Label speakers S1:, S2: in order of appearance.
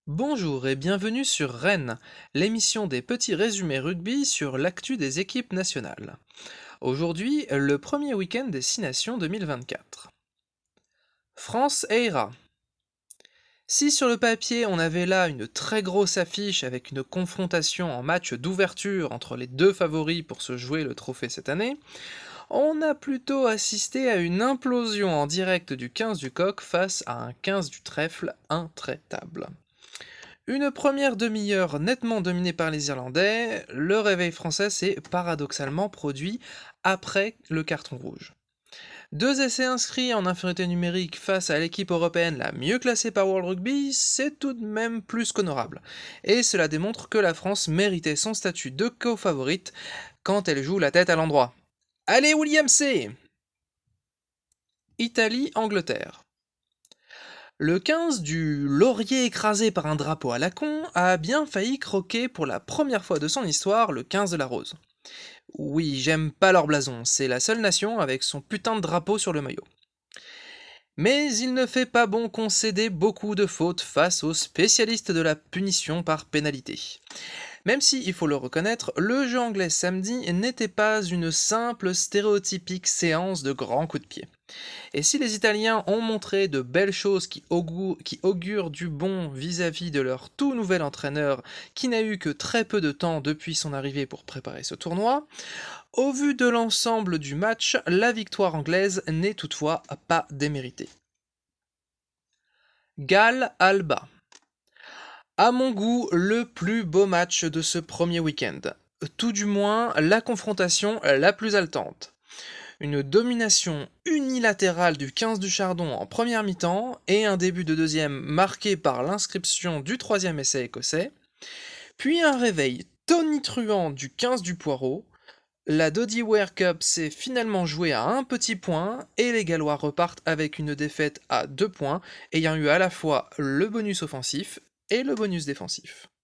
S1: Bonjour et bienvenue sur Rennes, l'émission des petits résumés rugby sur l'actu des équipes nationales. Aujourd'hui, le premier week-end des 6 Nations 2024. France et Ira. Si sur le papier on avait là une très grosse affiche avec une confrontation en match d'ouverture entre les deux favoris pour se jouer le trophée cette année, on a plutôt assisté à une implosion en direct du 15 du coq face à un 15 du trèfle intraitable. Une première demi-heure nettement dominée par les Irlandais, le réveil français s'est paradoxalement produit après le carton rouge. Deux essais inscrits en infériorité numérique face à l'équipe européenne la mieux classée par World Rugby, c'est tout de même plus qu'honorable. Et cela démontre que la France méritait son statut de co-favorite quand elle joue la tête à l'endroit. Allez William C! Italie-Angleterre. Le 15 du laurier écrasé par un drapeau à la con a bien failli croquer pour la première fois de son histoire le 15 de la rose. Oui, j'aime pas leur blason, c'est la seule nation avec son putain de drapeau sur le maillot. Mais il ne fait pas bon concéder beaucoup de fautes face aux spécialistes de la punition par pénalité. Même si, il faut le reconnaître, le jeu anglais samedi n'était pas une simple stéréotypique séance de grands coups de pied. Et si les Italiens ont montré de belles choses qui augurent du bon vis-à-vis de leur tout nouvel entraîneur, qui n'a eu que très peu de temps depuis son arrivée pour préparer ce tournoi, au vu de l'ensemble du match, la victoire anglaise n'est toutefois pas déméritée. Galles-Alba. À mon goût, le plus beau match de ce premier week-end. Tout du moins, la confrontation la plus haletante. Une domination unilatérale du 15 du Chardon en première mi-temps et un début de deuxième marqué par l'inscription du troisième essai écossais, puis un réveil tonitruant du 15 du Poireau. La Doddy Wear Cup s'est finalement jouée à un petit point et les Gallois repartent avec une défaite à 2 points, ayant eu à la fois le bonus offensif et le bonus défensif.